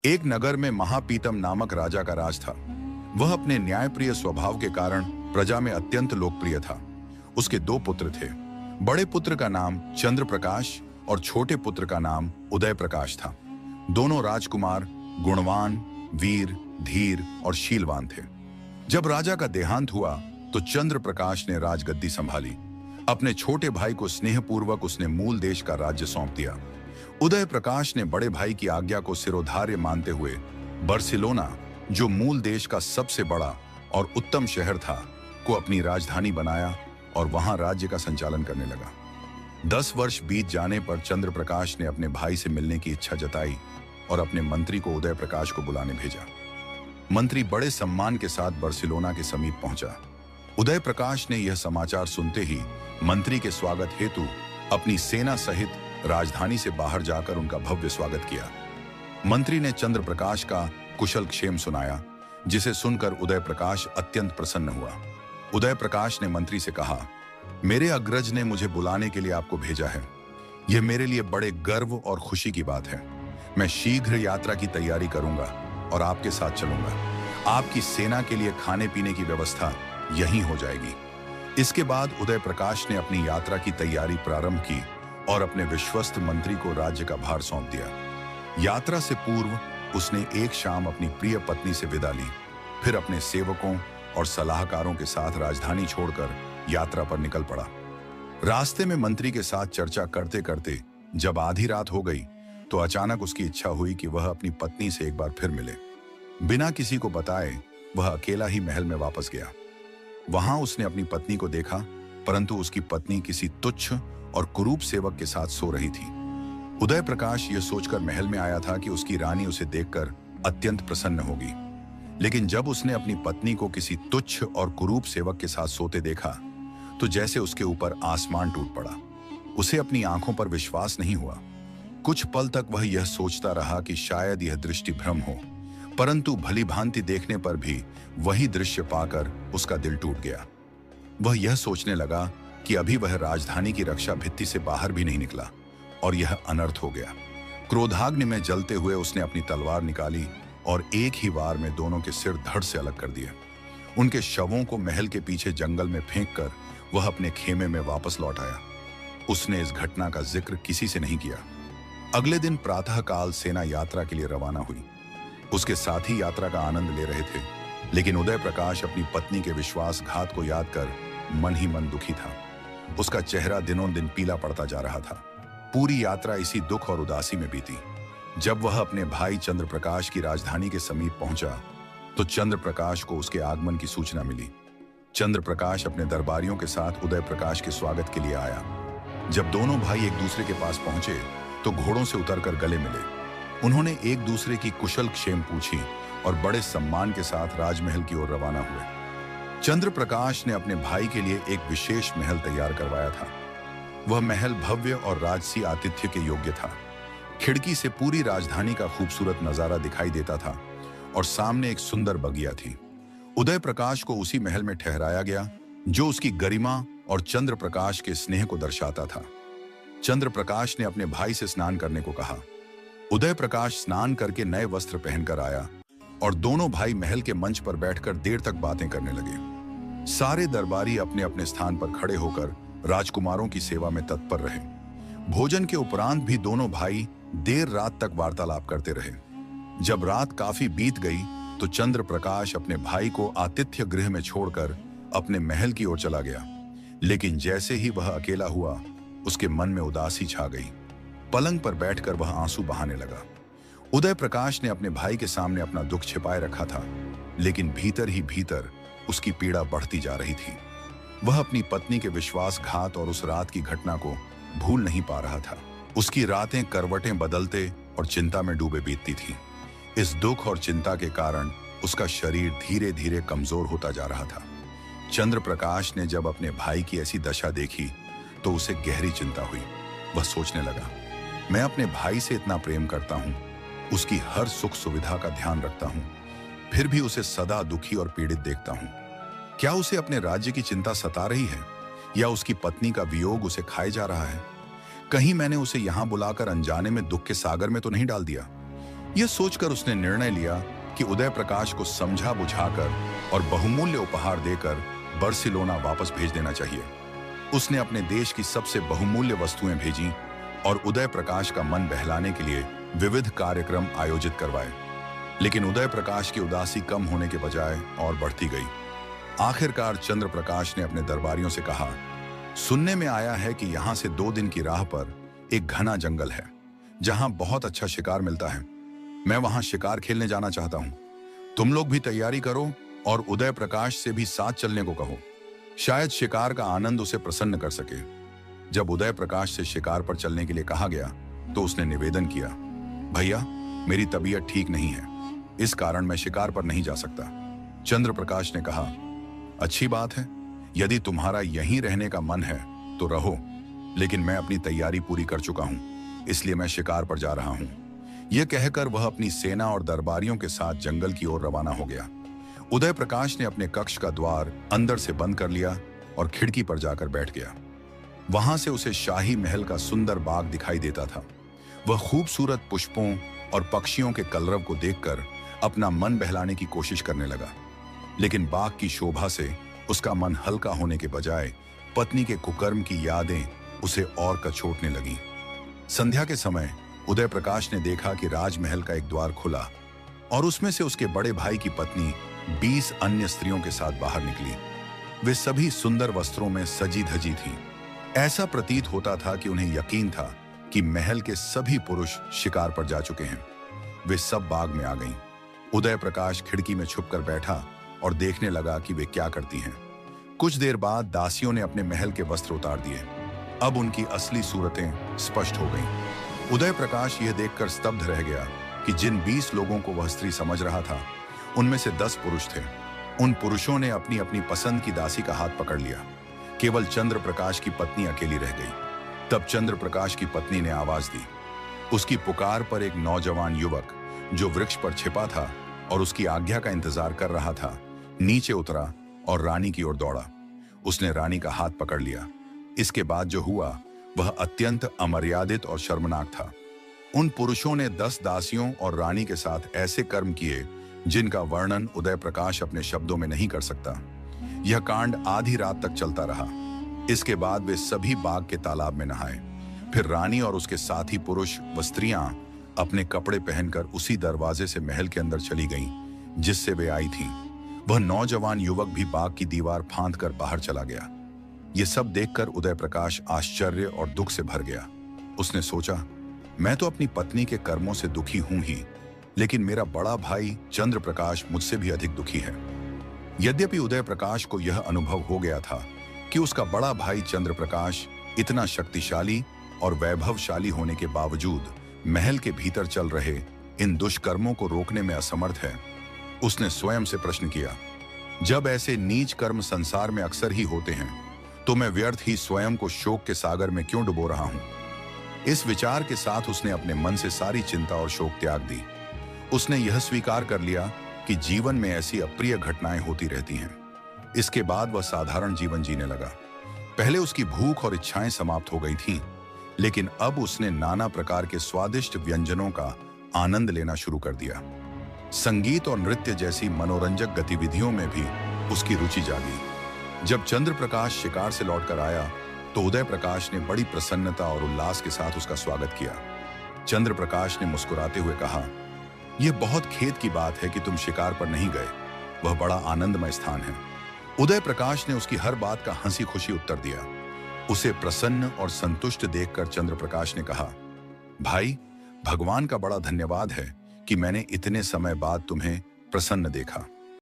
एक नगर में महापीतम नामक राजा का राज था। वह अपने न्यायप्रिय स्वभाव के कारण प्रजा में अत्यंत लोकप्रिय था। उसके दो पुत्र थे। बड़े पुत्र का नाम चंद्र प्रकाश और छोटे पुत्र का नाम उदय प्रकाश था। दोनों राजकुमार गुणवान, वीर, धीर और शीलवान थे। जब राजा का देहांत हुआ तो चंद्र प्रकाश ने राजगद्दी संभाली। अपने छोटे भाई को स्नेहपूर्वक उसने मूल देश का राज्य सौंप दिया। उदय प्रकाश ने बड़े भाई की आज्ञा को सिरोधार्य मानते हुए बार्सिलोना, जो मूल देश का सबसे बड़ा और उत्तम शहर था, को अपनी राजधानी बनाया और वहां राज्य का संचालन करने लगा। 10 वर्ष बीत जाने पर चंद्र प्रकाश ने अपने भाई से मिलने की इच्छा जताई और अपने मंत्री को उदय प्रकाश को बुलाने भेजा। मंत्री बड़े सम्मान के साथ बार्सिलोना के समीप पहुंचा। उदय प्रकाश ने यह समाचार सुनते ही मंत्री के स्वागत हेतु अपनी सेना सहित राजधानी से बाहर जाकर उनका भव्य स्वागत किया। मंत्री ने चंद्र प्रकाश का कुशल क्षेम सुनाया, जिसे सुनकर उदय प्रकाश अत्यंत प्रसन्न हुआ। उदय प्रकाश ने मंत्री से कहा, मेरे अग्रज ने मुझे बुलाने के लिए आपको भेजा है। यह मेरे लिए बड़े गर्व और खुशी की बात है। मैं शीघ्र यात्रा की तैयारी करूंगा और आपके साथ चलूंगा। आपकी सेना के लिए खाने पीने की व्यवस्था यहीं हो जाएगी। इसके बाद उदय प्रकाश ने अपनी यात्रा की तैयारी प्रारंभ की और अपने विश्वस्त मंत्री को राज्य का भार सौंप दिया। यात्रा से पूर्व उसने एक शाम अपनी प्रिय पत्नी से विदा ली, फिर अपने सेवकों और सलाहकारों के साथ राजधानी छोड़कर यात्रा पर निकल पड़ा। रास्ते में मंत्री के साथ चर्चा करते करते जब आधी रात हो गई तो अचानक उसकी इच्छा हुई कि वह अपनी पत्नी से एक बार फिर मिले। बिना किसी को बताए वह अकेला ही महल में वापस गया। वहां उसने अपनी पत्नी को देखा, परंतु उसकी पत्नी किसी तुच्छ और कुरूप सेवक के साथ सो रही थी। उदय प्रकाश यह सोचकर महल में आया था कि उसकी रानी उसे देखकर अत्यंत प्रसन्न होगी, लेकिन जब उसने अपनी पत्नी को किसी तुच्छ और कुरूप सेवक के साथ सोते देखा तो जैसे उसके ऊपर आसमान टूट पड़ा। उसे अपनी आंखों पर विश्वास नहीं हुआ। कुछ पल तक वह यह सोचता रहा कि शायद यह दृष्टि भ्रम हो, परंतु भली भांति देखने पर भी वही दृश्य पाकर उसका दिल टूट गया। वह यह सोचने लगा कि अभी वह राजधानी की रक्षा भित्ति से बाहर भी नहीं निकला और यह अनर्थ हो गया। क्रोधाग्नि में जलते हुए उसने अपनी तलवार निकाली और एक ही वार में दोनों के सिर धड़ से अलग कर दिए। उनके शवों को महल के पीछे जंगल में फेंककर वह अपने खेमे में वापस लौट आया। उसने इस घटना का जिक्र किसी से नहीं किया। अगले दिन प्रातःकाल सेना यात्रा के लिए रवाना हुई। उसके साथी यात्रा का आनंद ले रहे थे, लेकिन उदय प्रकाश अपनी पत्नी के विश्वासघात को याद कर मन ही मन दुखी था। उसका चेहरा दिनों दिन पीला पड़ता जा रहा था। पूरी यात्रा इसी दुख और उदासी में बीती। जब वह अपने भाई चंद्र प्रकाश की राजधानी के समीप पहुंचा तो चंद्र प्रकाश को उसके आगमन की सूचना मिली। चंद्र प्रकाश अपने दरबारियों के साथ उदय प्रकाश के स्वागत के लिए आया। जब दोनों भाई एक दूसरे के पास पहुंचे तो घोड़ों से उतरकर गले मिले। उन्होंने एक दूसरे की कुशल क्षेम पूछी और बड़े सम्मान के साथ राजमहल की ओर रवाना हुए। चंद्र प्रकाश ने अपने भाई के लिए एक विशेष महल तैयार करवाया था। वह महल भव्य और राजसी आतिथ्य के योग्य था। खिड़की से पूरी राजधानी का खूबसूरत नजारा दिखाई देता था और सामने एक सुंदर बगिया थी। उदय प्रकाश को उसी महल में ठहराया गया जो उसकी गरिमा और चंद्र प्रकाश के स्नेह को दर्शाता था। चंद्र प्रकाश ने अपने भाई से स्नान करने को कहा। उदय प्रकाश स्नान करके नए वस्त्र पहनकर आया और दोनों भाई महल के मंच पर बैठकर देर तक बातें करने लगे। सारे दरबारी अपने अपने स्थान पर खड़े होकर राजकुमारों की सेवा में तत्पर रहे। भोजन के उपरांत भी दोनों भाई देर रात तक वार्तालाप करते रहे। जब रात काफी बीत गई तो चंद्र प्रकाश अपने भाई को आतिथ्य गृह में छोड़कर अपने महल की ओर चला गया, लेकिन जैसे ही वह अकेला हुआ उसके मन में उदासी छा गई। पलंग पर बैठकर वह आंसू बहाने लगा। उदय प्रकाश ने अपने भाई के सामने अपना दुख छिपाए रखा था, लेकिन भीतर ही भीतर उसकी पीड़ा बढ़ती जा रही थी। वह अपनी पत्नी के विश्वासघात और उस रात की घटना को भूल नहीं पा रहा था। उसकी रातें करवटें बदलते और चिंता में डूबे बीतती थी। इस दुख और चिंता के कारण उसका शरीर धीरे धीरे कमजोर होता जा रहा था। चंद्र प्रकाश ने जब अपने भाई की ऐसी दशा देखी तो उसे गहरी चिंता हुई। वह सोचने लगा, मैं अपने भाई से इतना प्रेम करता हूँ, उसकी हर सुख सुविधा का ध्यान रखता हूँ, फिर भी उसे सदा दुखी और पीड़ित देखता हूँ। क्या उसे अपने राज्य की चिंता सता रही है या उसकी पत्नी का वियोग उसे खाए जा रहा है? कहीं मैंने उसे यहाँ बुलाकर अनजाने में दुख के सागर में तो नहीं डाल दिया? यह सोचकर उसने निर्णय लिया कि उदय प्रकाश को समझा बुझाकर और बहुमूल्य उपहार देकर बार्सिलोना वापस भेज देना चाहिए। उसने अपने देश की सबसे बहुमूल्य वस्तुएं भेजी और उदय प्रकाश का मन बहलाने के लिए विविध कार्यक्रम आयोजित करवाए। लेकिन उदय प्रकाश की उदासी कम होने के बजाय और बढ़ती गई। आखिरकार चंद्र प्रकाश ने अपने दरबारियों से कहा, सुनने में आया है कि यहाँ से 2 दिन की राह पर एक घना जंगल है जहाँ बहुत अच्छा शिकार मिलता है। मैं वहाँ शिकार खेलने जाना चाहता हूँ। तुम लोग भी तैयारी करो और उदय प्रकाश से भी साथ चलने को कहो। शायद शिकार का आनंद उसे प्रसन्न कर सके। जब उदय प्रकाश से शिकार पर चलने के लिए कहा गया तो उसने निवेदन किया, भैया मेरी तबीयत ठीक नहीं है, इस कारण मैं शिकार पर नहीं जा सकता। चंद्र प्रकाश ने कहा, अच्छी बात है, यदि तुम्हारा यहीं रहने का मन है तो रहो, लेकिन मैं अपनी तैयारी पूरी कर चुका हूं, इसलिए मैं शिकार पर जा रहा हूं। यह कहकर वह अपनी सेना और दरबारियों के साथ जंगल की ओर रवाना हो गया। उदय प्रकाश ने अपने कक्ष का द्वार अंदर से बंद कर लिया और खिड़की पर जाकर बैठ गया। वहां से उसे शाही महल का सुंदर बाग दिखाई देता था। वह खूबसूरत पुष्पों और पक्षियों के कलरव को देखकर अपना मन बहलाने की कोशिश करने लगा, लेकिन बाग की शोभा से उसका मन हल्का होने के बजाय पत्नी के कुकर्म की यादें उसे और कचोटने लगी। संध्या के समय उदय प्रकाश ने देखा कि राजमहल का एक द्वार खुला और उसमें से उसके बड़े भाई की पत्नी 20 अन्य स्त्रियों के साथ बाहर निकली। वे सभी सुंदर वस्त्रों में सजी धजी थीं। ऐसा प्रतीत होता था कि उन्हें यकीन था कि महल के सभी पुरुष शिकार पर जा चुके हैं। वे सब बाग में आ गईं। उदय प्रकाश खिड़की में छुपकर बैठा और देखने लगा कि वे क्या करती हैं। कुछ देर बाद दासियों ने अपने महल के वस्त्र उतार दिए। अब उनकी असली सूरतें स्पष्ट हो गईं। उदय प्रकाश यह देखकर स्तब्ध रह गया कि जिन 20 लोगों को वह स्त्री समझ रहा था, उनमें से 10 पुरुष थे। उन पुरुषों ने अपनी अपनी पसंद की दासी का हाथ पकड़ लिया। केवल चंद्र प्रकाश की पत्नी अकेली रह गई। तब चंद्र प्रकाश की पत्नी ने आवाज दी। उसकी पुकार पर एक नौजवान युवक जो वृक्ष पर छिपा था और उसकी आज्ञा का इंतजार कर रहा था, नीचे उतरा और रानी की ओर दौड़ा। उसने रानी का हाथ पकड़ लिया। इसके बाद जो हुआ वह अत्यंत अमर्यादित और शर्मनाक था। उन पुरुषों ने 10 दासियों और रानी के साथ ऐसे कर्म किए जिनका वर्णन उदय प्रकाश अपने शब्दों में नहीं कर सकता। यह कांड आधी रात तक चलता रहा। इसके बाद वे सभी बाग के तालाब में नहाए। फिर रानी और उसके साथी पुरुष व स्त्रियां अपने कपड़े पहनकर उसी दरवाजे से महल के अंदर चली गईं जिससे वे आई थीं। वह नौजवान युवक भी बाग की दीवार फांद कर बाहर चला गया। यह सब देखकर उदय प्रकाश आश्चर्य और दुख से भर गया। उसने सोचा, मैं तो अपनी पत्नी के कर्मों से दुखी हूं ही, लेकिन मेरा बड़ा भाई चंद्र प्रकाश मुझसे भी अधिक दुखी है। यद्यपि उदय प्रकाश को यह अनुभव हो गया था कि उसका बड़ा भाई चंद्र प्रकाश इतना शक्तिशाली और वैभवशाली होने के बावजूद महल के भीतर चल रहे इन दुष्कर्मों को रोकने में असमर्थ है, उसने स्वयं से प्रश्न किया, जब ऐसे नीच कर्म संसार में अक्सर ही होते हैं तो मैं व्यर्थ ही स्वयं को शोक के सागर में क्यों डुबो रहा हूं। इस विचार के साथ उसने अपने मन से सारी चिंता और शोक त्याग दी। उसने यह स्वीकार कर लिया कि जीवन में ऐसी अप्रिय घटनाएं होती रहती हैं। इसके बाद वह साधारण जीवन जीने लगा। पहले उसकी भूख और इच्छाएं समाप्त हो गई थीं, लेकिन अब उसने नाना प्रकार के स्वादिष्ट व्यंजनों का आनंद लेना शुरू कर दिया। संगीत और नृत्य जैसी मनोरंजक गतिविधियों में भी उसकी रुचि जागी। जब चंद्र प्रकाश शिकार से लौटकर आया तो उदय प्रकाश ने बड़ी प्रसन्नता और उल्लास के साथ उसका स्वागत किया। चंद्र प्रकाश ने मुस्कुराते हुए कहा, यह बहुत खेद की बात है कि तुम शिकार पर नहीं गए। वह बड़ा आनंदमय स्थान है। उदय प्रकाश ने उसकी हर बात का हंसी खुशी उत्तर दिया। उसे प्रसन्न और संतुष्ट देखकर चंद्र प्रकाश ने कहा, भाई, भगवान का बड़ा धन्यवाद है कि मैंने इतने समय बाद तुम्हें प्रसन्न देखा।